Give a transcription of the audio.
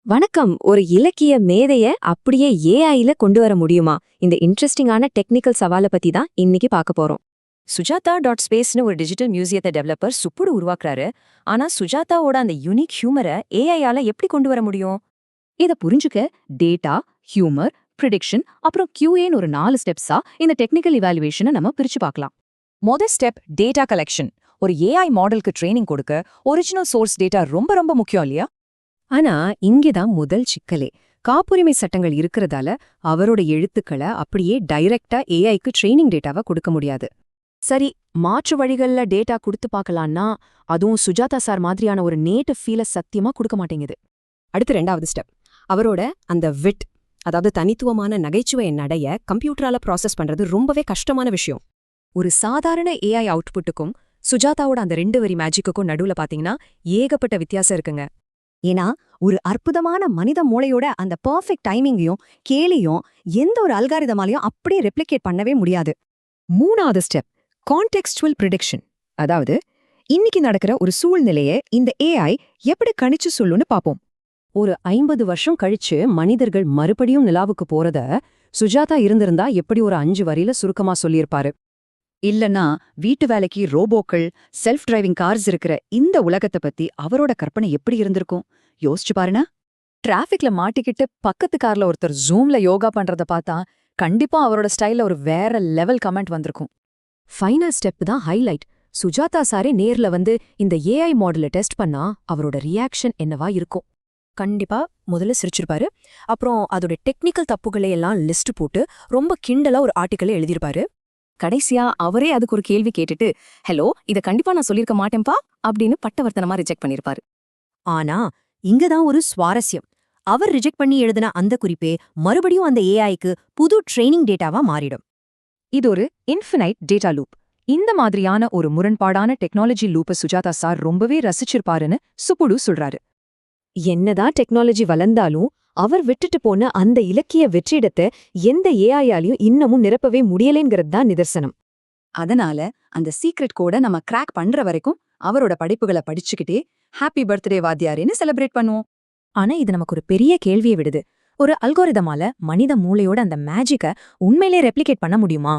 வணக்கம். ஒரு இலக்கிய மேதைய அப்படியே ஏஐல கொண்டு வர முடியுமா? இந்த இன்ட்ரெஸ்டிங்கான டெக்னிக்கல் சவால பத்தி தான் இன்னைக்கு பார்க்க போறோம். சுஜாதா டாட் ஸ்பேஸ்னு ஒரு டிஜிட்டல் மியூசியத்தை டெவலப்பர் சுப்புடு உருவாக்குறாரு. ஆனா சுஜாதாவோட அந்த யூனிக் ஹியூமரை ஏஐயால எப்படி கொண்டு வர முடியும்? இத புரிஞ்சுக்க டேட்டா, ஹியூமர், ப்ரிடிக்ஷன் அப்புறம் QAன்னு ஒரு 4 ஸ்டெப்ஸா இந்த டெக்னிக்கல் இவாலுவேஷனை நம்ம பிரிச்சு பார்க்கலாம். மொதல் ஸ்டெப் டேட்டா கலெக்ஷன். ஒரு ஏஐ மாடலுக்கு ட்ரைனிங் கொடுக்க ஒரிஜினல் சோர்ஸ் டேட்டா ரொம்ப ரொம்ப முக்கியம் இல்லையா? ஆனா இங்கேதான் முதல் சிக்கலே. காப்புரிமை சட்டங்கள் இருக்கிறதால அவரோட எழுத்துக்களை அப்படியே டைரக்டா ஏஐக்கு ட்ரெய்னிங் டேட்டாவை கொடுக்க முடியாது. சரி, மாற்று வழிகள்ல டேட்டா கொடுத்து பார்க்கலான்னா அதுவும் சுஜாதா சார் மாதிரியான ஒரு நேட்டிவ் ஃபீல சத்தியமா கொடுக்க மாட்டேங்குது. அடுத்து 2வது ஸ்டெப், அவரோட அந்த விட், அதாவது தனித்துவமான நகைச்சுவை நடைய கம்ப்யூட்டரால ப்ராசஸ் பண்றது ரொம்பவே கஷ்டமான விஷயம். ஒரு சாதாரண ஏஐ அவுட்புட்டுக்கும் சுஜாதாவோட அந்த 2 வரி மேஜிக்குக்கும் நடுவுல பாத்தீங்கன்னா ஏகப்பட்ட வித்தியாசம் இருக்குங்க. ஏன்னா ஒரு அற்புதமான மனித மூளையோட அந்த பெர்ஃபெக்ட் டைமிங்கையும் கேலியும் எந்த ஒரு அல்காரிதமாலையும் அப்படியே ரெப்ளிகேட் பண்ணவே முடியாது. 3வது ஸ்டெப் கான்டெக்ஸ்டுவல் ப்ரிடிக்ஷன், அதாவது இன்னைக்கு நடக்கிற ஒரு சூழ்நிலையை இந்த ஏஐ எப்படி கணிச்சு சொல்லுன்னு பாப்போம். ஒரு 50 வருஷம் கழிச்சு மனிதர்கள் மறுபடியும் நிலாவுக்கு போறத சுஜாதா இருந்திருந்தா எப்படி ஒரு 5 வரியில சுருக்கமா சொல்லியிருப்பாரு. இல்லனா வீட்டு வேலைக்கு ரோபோக்கள், செல்ஃப் டிரைவிங் கார்ஸ் இருக்கிற இந்த உலகத்தை பத்தி அவரோட கற்பனை எப்படி இருந்திருக்கும் யோசிச்சு பாருனா. டிராஃபிக்ல மாட்டிக்கிட்டு பக்கத்து கார்ல ஒருத்தர் ஜூம்ல யோகா பண்றத பார்த்தா கண்டிப்பா அவரோட ஸ்டைல்ல ஒரு வேற லெவல் கமெண்ட் வந்திருக்கும். ஃபைனல் ஸ்டெப் தான் ஹைலைட். சுஜாதா சாரே நேர்ல வந்து இந்த ஏஐ மாடலை டெஸ்ட் பண்ணா அவரோட ரியாக்ஷன் என்னவா இருக்கும்? கண்டிப்பா முதல்ல சிரிச்சிருப்பாரு. அப்புறம் அதோட டெக்னிக்கல் தப்புகளை எல்லாம் லிஸ்ட் போட்டு ரொம்ப கிண்டலா ஒரு ஆர்டிக்கலை எழுதியிருப்பாரு. கடைசியா அவரே அதுக்கு ஒரு கேள்வி கேட்டுட்டு, ஹலோ, இத கண்டிப்பா நான் சொல்லிருக்க மாட்டேன்பா அப்படின்னு பட்டவர்த்தனமா ரிஜெக்ட் பண்ணிருப்பாரு. ஆனா இங்கதான் ஒரு சுவாரஸ்யம். அவர் ரிஜெக்ட் பண்ணி எழுதின அந்த குறிப்பே மறுபடியும் அந்த ஏஐக்கு புது ட்ரெய்னிங் டேட்டாவா மாறிடும். இது ஒரு இன்ஃபினைட் டேட்டா லூப். இந்த மாதிரியான ஒரு முரண்பாடான டெக்னாலஜி லூப்பை சுஜாதா சார் ரொம்பவே ரசிச்சிருப்பாருன்னு சுப்புடு சொல்றாரு. என்னதான் டெக்னாலஜி வளர்ந்தாலும் அவர் விட்டுட்டு போன அந்த இலக்கிய வெற்றிடத்தை எந்த ஏஐயாலையும் இன்னமும் நிரப்பவே முடியலேங்கிறது தான் நிதர்சனம். அதனால அந்த சீக்ரெட் கோட நம்ம கிராக் பண்ற வரைக்கும் அவரோட படைப்புகளை படிச்சுக்கிட்டே ஹாப்பி பர்த்டே வாத்தியாரேன்னு செலிப்ரேட் பண்ணுவோம். ஆனா இது நமக்கு ஒரு பெரிய கேள்வியை விடுது. ஒரு அல்கோரிதமால மனித மூளையோட அந்த மேஜிக்க உண்மையிலே ரெப்ளிகேட் பண்ண முடியுமா?